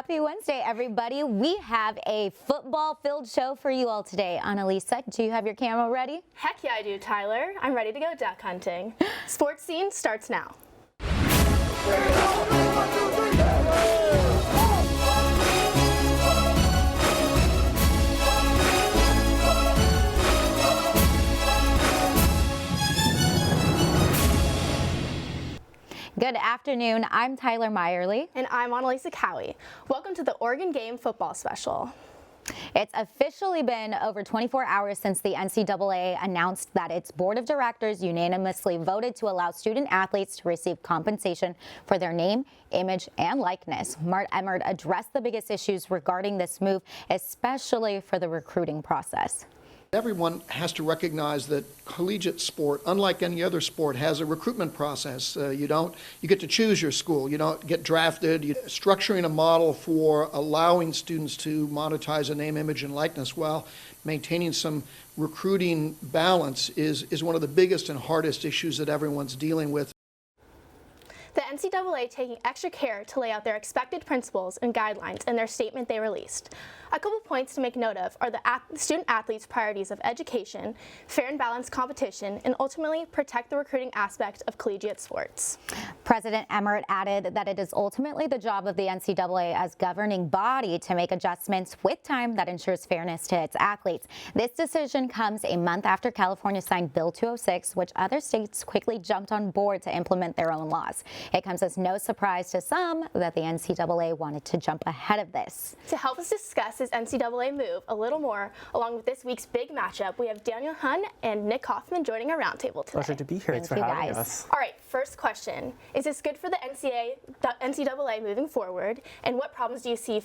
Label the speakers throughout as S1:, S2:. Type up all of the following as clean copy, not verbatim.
S1: Happy Wednesday, everybody. We have a football-filled show for you all today. Annalisa, do you have your camera ready?
S2: Heck yeah, I do, Tyler. I'm ready to go duck hunting. Sports Scene starts now.
S1: Good afternoon. I'm Tyler Meyerly.
S2: And I'm Annalisa Cowie. Welcome to the Oregon Game Football Special.
S1: It's officially been over 24 hours since the NCAA announced that its board of directors unanimously voted to allow student athletes to receive compensation for their name, image, and likeness. Mart Emmert addressed the biggest issues regarding this move, especially for the recruiting process.
S3: Everyone has to recognize that collegiate sport, unlike any other sport, has a recruitment process. You get to choose your school. You don't get drafted. Structuring a model for allowing students to monetize a name, image, and likeness while maintaining some recruiting balance is one of the biggest and hardest issues that everyone's dealing with.
S2: The NCAA taking extra care to lay out their expected principles and guidelines in their statement they released. A couple points to make note of are the student athletes' priorities of education, fair and balanced competition, and ultimately protect the recruiting aspect of collegiate sports.
S1: President Emmert added that it is ultimately the job of the NCAA as governing body to make adjustments with time that ensures fairness to its athletes. This decision comes a month after California signed Bill 206, which other states quickly jumped on board to implement their own laws. It comes as no surprise to some that the NCAA wanted to jump ahead of this.
S2: To help us discuss this NCAA move a little more, along with this week's big matchup, we have Daniel Hun and Nick Hoffman joining our roundtable today.
S4: Pleasure to be here.
S1: Thanks
S4: for having us.
S2: All right, first question. Is this good for the NCAA moving forward, and what problems do you see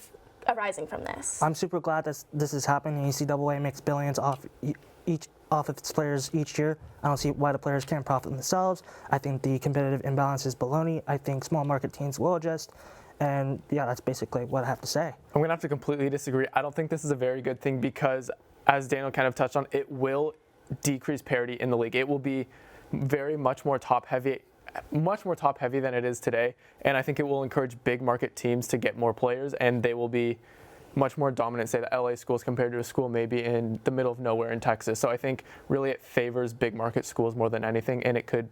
S2: arising from this?
S4: I'm super glad that this is happening. The NCAA makes billions off of its players each year. I don't see why the players can't profit themselves. I think the competitive imbalance is baloney. I think small market teams will adjust. And yeah, that's basically what I have to say.
S5: I'm going to have to completely disagree. I don't think this is a very good thing because, as Daniel kind of touched on, it will decrease parity in the league. It will be much more top heavy than it is today. And I think it will encourage big market teams to get more players, and they will be much more dominant, say, the LA schools compared to a school maybe in the middle of nowhere in Texas. So I think really it favors big market schools more than anything, and it could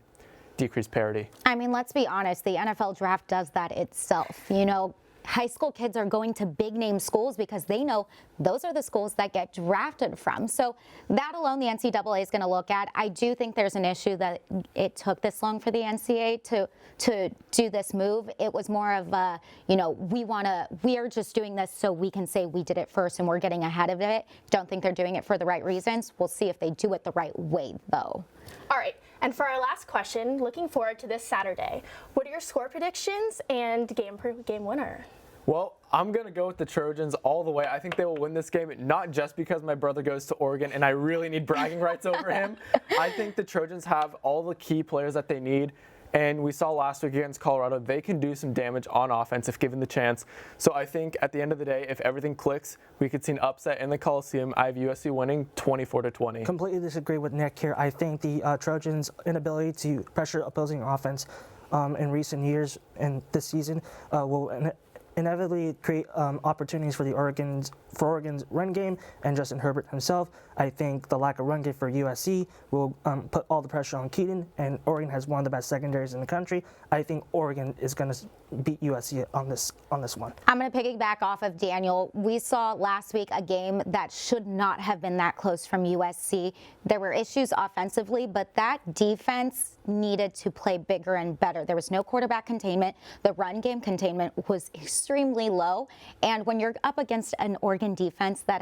S5: decrease parity.
S1: I mean, let's be honest, the NFL draft does that itself. You know, high school kids are going to big name schools because they know those are the schools that get drafted from. So that alone the NCAA is going to look at. I do think there's an issue that it took this long for the NCAA to do this move. It was more of a, you know, we are just doing this so we can say we did it first and we're getting ahead of it. Don't think they're doing it for the right reasons. We'll see if they do it the right way, though.
S2: All right, and for our last question, looking forward to this Saturday. What are your score predictions and game winner?
S5: Well, I'm going to go with the Trojans all the way. I think they will win this game, not just because my brother goes to Oregon and I really need bragging rights over him. I think the Trojans have all the key players that they need. And we saw last week against Colorado, they can do some damage on offense if given the chance. So I think at the end of the day, if everything clicks, we could see an upset in the Coliseum. I have USC winning 24-20.
S4: Completely disagree with Nick here. I think the Trojans' inability to pressure opposing offense in recent years and this season will inevitably create opportunities for Oregon's run game and Justin Herbert himself. I think the lack of run game for USC will put all the pressure on Keaton, and Oregon has one of the best secondaries in the country. I think Oregon is going to beat USC on this one.
S1: I'm going to piggyback off of Daniel. We saw last week a game that should not have been that close from USC. There were issues offensively, but that defense needed to play bigger and better. There was no quarterback containment. The run game containment was extremely low. And when you're up against an Oregon defense that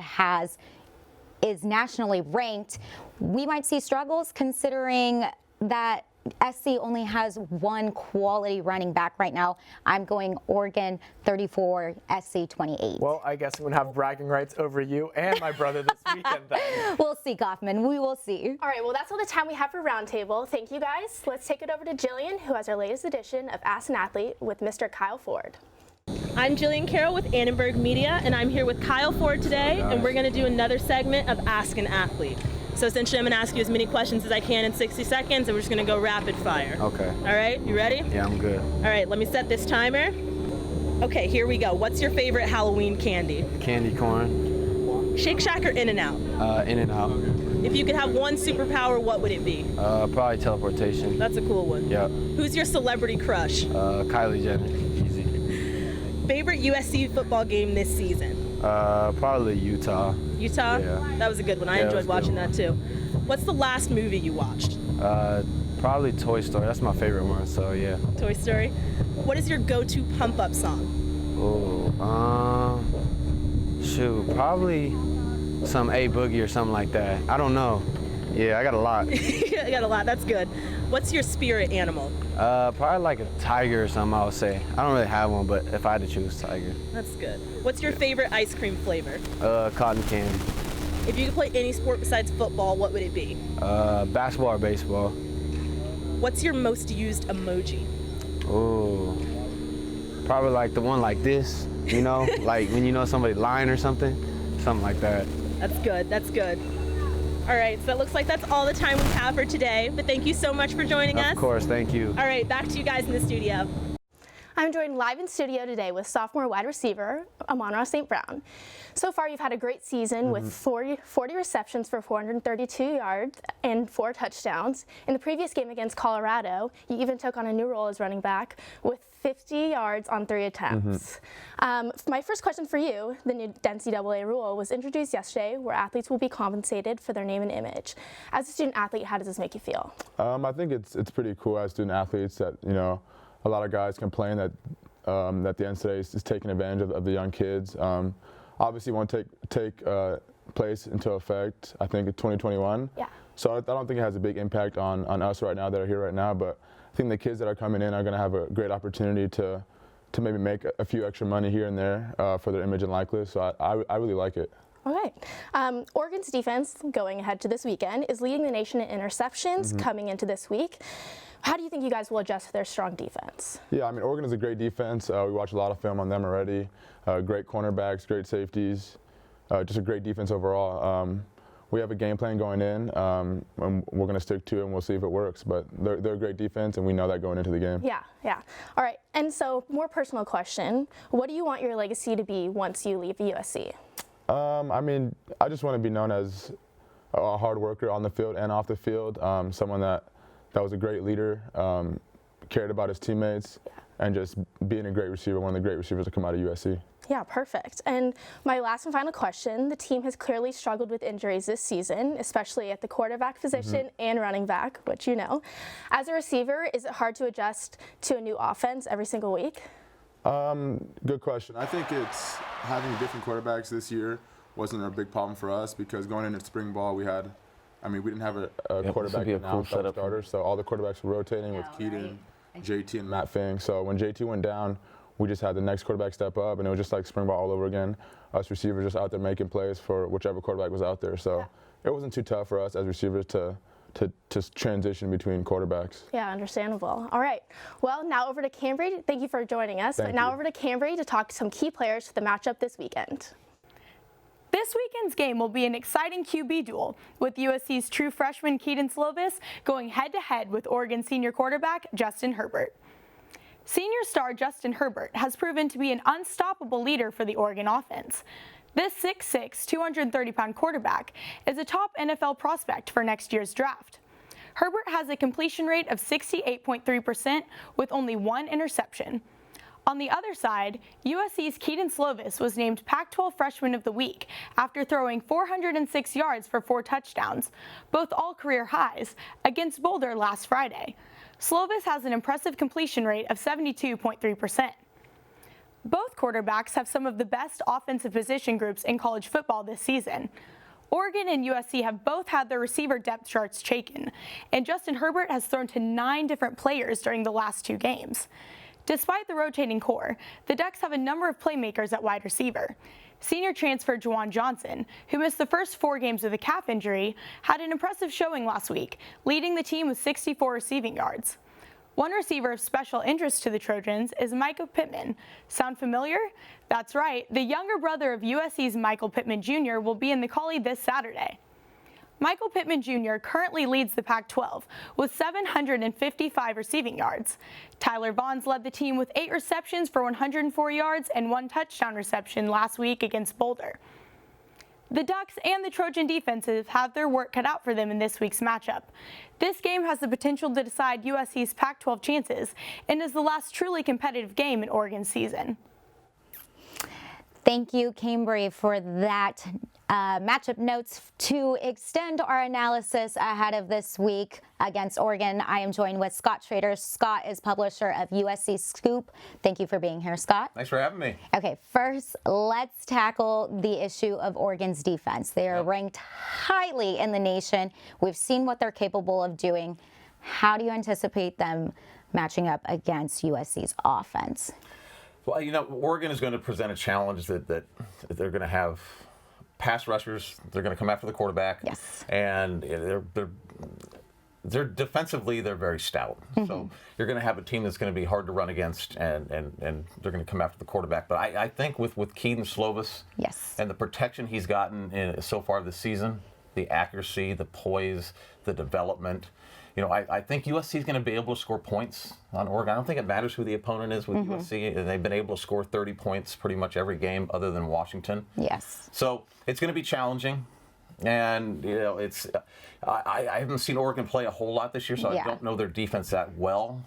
S1: is nationally ranked, we might see struggles considering that SC only has one quality running back right now. I'm going Oregon 34, SC 28.
S5: Well, I guess I'm going to have bragging rights over you and my brother this weekend then.
S1: We'll see, Kaufman. We will see.
S2: All right, well, that's all the time we have for Roundtable. Thank you, guys. Let's take it over to Jillian, who has our latest edition of Ask an Athlete with Mr. Kyle Ford.
S6: I'm Jillian Carroll with Annenberg Media, and I'm here with Kyle Ford today, and we're going to do another segment of Ask an Athlete. So essentially, I'm going to ask you as many questions as I can in 60 seconds, and we're just going to go rapid fire.
S7: Okay.
S6: All right, you ready?
S7: Yeah, I'm good.
S6: All right, let me set this timer. Okay, here we go. What's your favorite Halloween candy?
S7: Candy corn.
S6: Shake Shack or In-N-Out?
S7: In-N-Out.
S6: If you could have one superpower, what would it be?
S7: Probably teleportation.
S6: That's a cool one.
S7: Yep.
S6: Who's your celebrity crush?
S7: Kylie Jenner. Easy.
S6: Favorite USC football game this season?
S7: Probably Utah.
S6: Utah?
S7: Yeah.
S6: That was a good one. I
S7: Yeah, it
S6: enjoyed
S7: was a good
S6: watching that too. What's the last movie you watched?
S7: Probably Toy Story. That's my favorite one. So yeah.
S6: Toy Story. What is your go-to pump-up song?
S7: Oh, shoot, probably some A Boogie or something like that. I don't know. Yeah, I got a lot.
S6: I got a lot. That's good. What's your spirit animal?
S7: Probably like a tiger or something, I would say. I don't really have one, but if I had to choose, tiger.
S6: That's good. What's your favorite ice cream flavor?
S7: Cotton candy.
S6: If you could play any sport besides football, what would it be?
S7: Basketball or baseball.
S6: What's your most used emoji?
S7: Oh, probably like the one like this, you know, like when you know somebody lying or something like that.
S6: That's good. That's good. All right, so it looks like that's all the time we have for today, but thank you so much for joining us.
S7: Of course, thank you.
S6: All right, back to you guys in the studio.
S2: I'm joined live in studio today with sophomore wide receiver Amon-Ra St. Brown. So far, you've had a great season with 40 receptions for 432 yards and 4 touchdowns. In the previous game against Colorado, you even took on a new role as running back with 50 yards on 3 attempts. My first question for you, the new NCAA rule was introduced yesterday where athletes will be compensated for their name and image. As a student athlete, how does this make you feel?
S8: I think it's pretty cool as student athletes that, you know, a lot of guys complain that that the NCAA is taking advantage of the young kids. Obviously, won't take place until effect, I think, in 2021.
S2: Yeah.
S8: So I don't think it has a big impact on us right now that are here right now. But I think the kids that are coming in are going to have a great opportunity to maybe make a few extra money here and there for their image and likeness. So I really like it.
S2: All right. Oregon's defense, going ahead to this weekend, is leading the nation in interceptions coming into this week. How do you think you guys will adjust to their strong defense?
S8: Yeah, I mean, Oregon is a great defense. We watch a lot of film on them already. Great cornerbacks, great safeties, just a great defense overall. We have a game plan going in, and we're going to stick to it, and we'll see if it works. But they're a great defense, and we know that going into the game.
S2: Yeah. All right. And so, more personal question: what do you want your legacy to be once you leave USC?
S8: I mean, I just want to be known as a hard worker on the field and off the field, someone that was a great leader, cared about his teammates, and just being a great receiver, one of the great receivers to come out of USC.
S2: Yeah, perfect. And my last and final question, the team has clearly struggled with injuries this season, especially at the quarterback position and running back, which you know. As a receiver, is it hard to adjust to a new offense every single week?
S8: Good question. I think it's having different quarterbacks this year wasn't a big problem for us because going into spring ball we didn't have a quarterback announced that was starter, so all the quarterbacks were rotating with Keaton, JT, and Matt Fing. So when JT went down, we just had the next quarterback step up, and it was just like spring ball all over again. Us receivers just out there making plays for whichever quarterback was out there. So it wasn't too tough for us as receivers to transition between quarterbacks.
S2: Yeah, understandable. All right. Well, now over to Cambry. Thank you for joining us.
S8: Thank
S2: now
S8: you.
S2: over to Cambry to talk to some key players for the matchup this weekend.
S9: This weekend's game will be an exciting QB duel, with USC's true freshman Kedon Slovis going head-to-head with Oregon senior quarterback Justin Herbert. Senior star Justin Herbert has proven to be an unstoppable leader for the Oregon offense. This 6'6", 230-pound quarterback is a top NFL prospect for next year's draft. Herbert has a completion rate of 68.3% with only 1 interception. On the other side, USC's Kedon Slovis was named Pac-12 Freshman of the Week after throwing 406 yards for 4 touchdowns, both all career highs, against Boulder last Friday. Slovis has an impressive completion rate of 72.3%. Both quarterbacks have some of the best offensive position groups in college football this season. Oregon and USC have both had their receiver depth charts shaken, and Justin Herbert has thrown to 9 different players during the last 2 games. Despite the rotating core, the Ducks have a number of playmakers at wide receiver. Senior transfer Juwan Johnson, who missed the first 4 games with a calf injury, had an impressive showing last week, leading the team with 64 receiving yards. One receiver of special interest to the Trojans is Michael Pittman. Sound familiar? That's right, the younger brother of USC's Michael Pittman Jr. will be in the Collie this Saturday. Michael Pittman Jr. currently leads the Pac-12 with 755 receiving yards. Tyler Vaughn's led the team with 8 receptions for 104 yards and 1 touchdown reception last week against Boulder. The Ducks and the Trojan defenses have their work cut out for them in this week's matchup. This game has the potential to decide USC's Pac-12 chances and is the last truly competitive game in Oregon's season.
S1: Thank you, Cambry, for that matchup notes. To extend our analysis ahead of this week against Oregon, I am joined with Scott Schrader. Scott is publisher of USC Scoop. Thank you for being here, Scott.
S10: Thanks for having me.
S1: Okay, first, let's tackle the issue of Oregon's defense. They are ranked highly in the nation. We've seen what they're capable of doing. How do you anticipate them matching up against USC's offense?
S10: Well, you know, Oregon is going to present a challenge that they're going to have pass rushers. They're going to come after the quarterback.
S1: Yes.
S10: And they're defensively, they're very stout. So you're going to have a team that's going to be hard to run against, and they're going to come after the quarterback. But I think with Keaton Slovis and the protection he's gotten so far this season, the accuracy, the poise, the development, you know, I think USC is going to be able to score points on Oregon. I don't think it matters who the opponent is with USC. They've been able to score 30 points pretty much every game other than Washington.
S1: Yes.
S10: So it's going to be challenging. And, you know, I haven't seen Oregon play a whole lot this year, so I don't know their defense that well.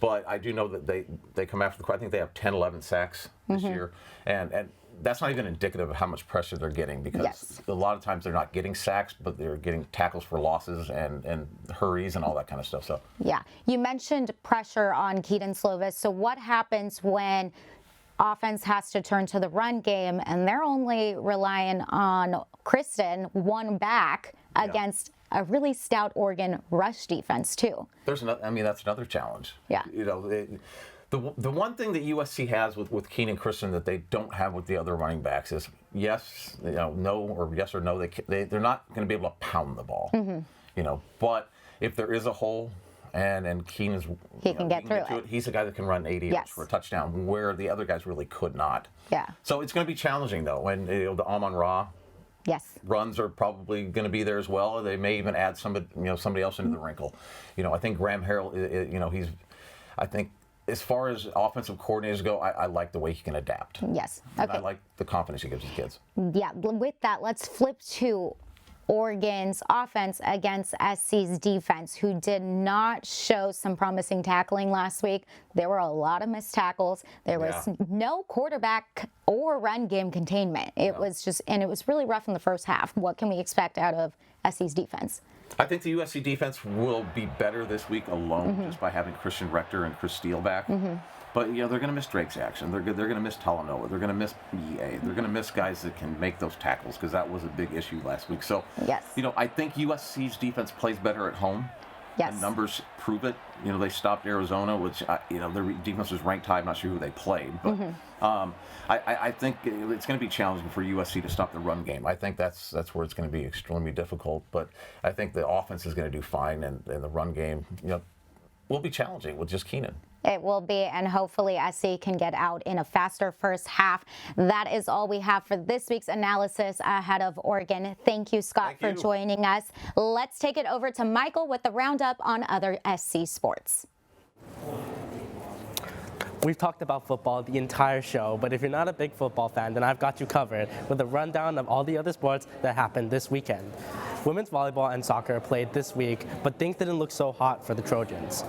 S10: But I do know that they come after the – I think they have 10, 11 sacks this year. And that's not even indicative of how much pressure they're getting, because a lot of times they're not getting sacks, but they're getting tackles for losses and hurries and all that kind of stuff. So
S1: yeah, you mentioned pressure on Keaton Slovis. So what happens when offense has to turn to the run game and they're only relying on Kristen, one back, against a really stout Oregon rush defense too?
S10: There's another, I mean, that's another challenge.
S1: Yeah.
S10: You know, the one thing that USC has with Keenan Christian that they don't have with the other running backs is yes, you know, no or yes or no, they're not going to be able to pound the ball. You know, but if there is a hole and Keenan's
S1: he can get through it.
S10: He's a guy that can run 80 yards for a touchdown, where the other guys really could not.
S1: Yeah.
S10: So it's going to be challenging though, and you know, the amon-ra runs are probably going to be there as well. They may even add somebody else into the wrinkle. You know, I think Graham Harrell, you know, I think as far as offensive coordinators go, I like the way he can adapt.
S1: Yes.
S10: Okay. And I like the confidence he gives his kids.
S1: Yeah. With that, let's flip to Oregon's offense against SC's defense, who did not show some promising tackling last week. There were a lot of missed tackles. There was no quarterback or run game containment. It was just, and it was really rough in the first half. What can we expect out of SC's defense?
S10: I think the USC defense will be better this week alone, just by having Christian Rector and Chris Steele back. But you know, they're going to miss Drake's action. They're going to miss Talanoa. They're going to miss EA. They're going to miss guys that can make those tackles, because that was a big issue last week. So, you know, I think USC's defense plays better at home.
S1: Yes.
S10: The numbers prove it. You know, they stopped Arizona, which, you know, their defense was ranked high. I'm not sure who they played. But I think it's going to be challenging for USC to stop the run game. I think that's where it's going to be extremely difficult. But I think the offense is going to do fine, and the run game, you know, will be challenging with just Keenan.
S1: It will be, and hopefully SC can get out in a faster first half. That is all we have for this week's analysis ahead of Oregon. Thank you, Scott, for joining us. Let's take it over to Michael with the roundup on other SC sports.
S11: We've talked about football the entire show, but if you're not a big football fan, then I've got you covered with a rundown of all the other sports that happened this weekend. Women's volleyball and soccer played this week, but things didn't look so hot for the Trojans.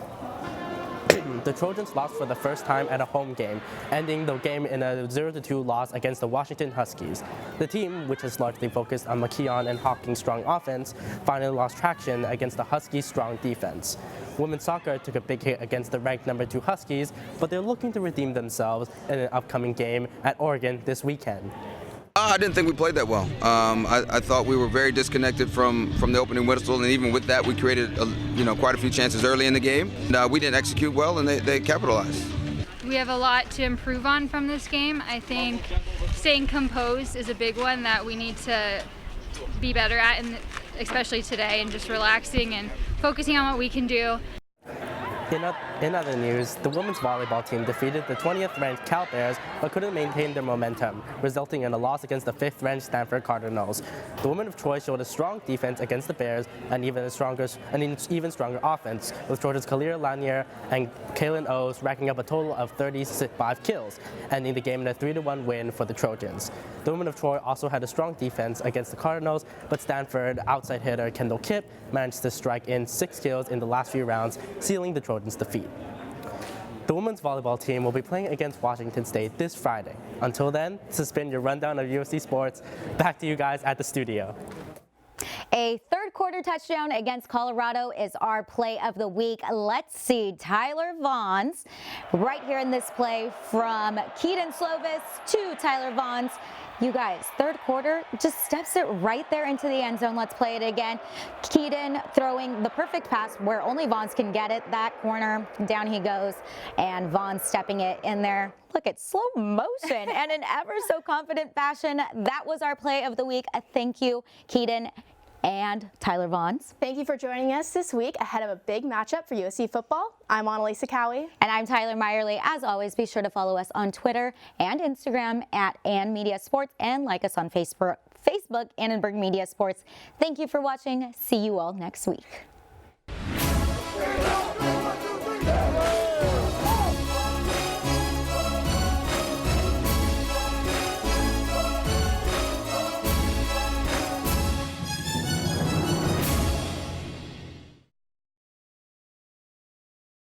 S11: The Trojans lost for the first time at a home game, ending the game in a 0-2 loss against the Washington Huskies. The team, which is largely focused on McKeon and Hawking's strong offense, finally lost traction against the Huskies' strong defense. Women's soccer took a big hit against the ranked number 2 Huskies, but they're looking to redeem themselves in an upcoming game at Oregon this weekend.
S12: I didn't think we played that well. I thought we were very disconnected from the opening whistle, and even with that, we created quite a few chances early in the game. We didn't execute well, and they capitalized.
S13: We have a lot to improve on from this game. I think staying composed is a big one that we need to be better at, and especially today, and just relaxing and focusing on what we can do.
S11: In other news, the women's volleyball team defeated the 20th ranked Cal Bears but couldn't maintain their momentum, resulting in a loss against the 5th ranked Stanford Cardinals. The women of Troy showed a strong defense against the Bears and even stronger offense, with Trojans Kalia Lanier and Kaylin Owes racking up a total of 35 kills, ending the game in a 3-1 win for the Trojans. The women of Troy also had a strong defense against the Cardinals, but Stanford outside hitter Kendall Kipp managed to strike in 6 kills in the last few rounds, sealing the Trojans' defeat. The women's volleyball team will be playing against Washington State this Friday. Until then, suspend your rundown of USC sports. Back to you guys at the studio.
S1: A third quarter touchdown against Colorado is our play of the week. Let's see Tyler Vaughn's right here in this play from Keaton Slovis to Tyler Vaughn's. You guys, third quarter just steps it right there into the end zone. Let's play it again. Keaton throwing the perfect pass where only Vaughn's can get it. That corner, down he goes, and Vaughn stepping it in there. Look at slow motion and in ever so confident fashion. That was our play of the week. Thank you, Keaton and Tyler Vaughn's.
S2: Thank you for joining us this week ahead of a big matchup for USC football. I'm Annalisa Cowie.
S1: And I'm Tyler Meyerly. As always, be sure to follow us on Twitter and Instagram at Ann Media Sports and like us on Facebook, Annenberg Media Sports. Thank you for watching. See you all next week.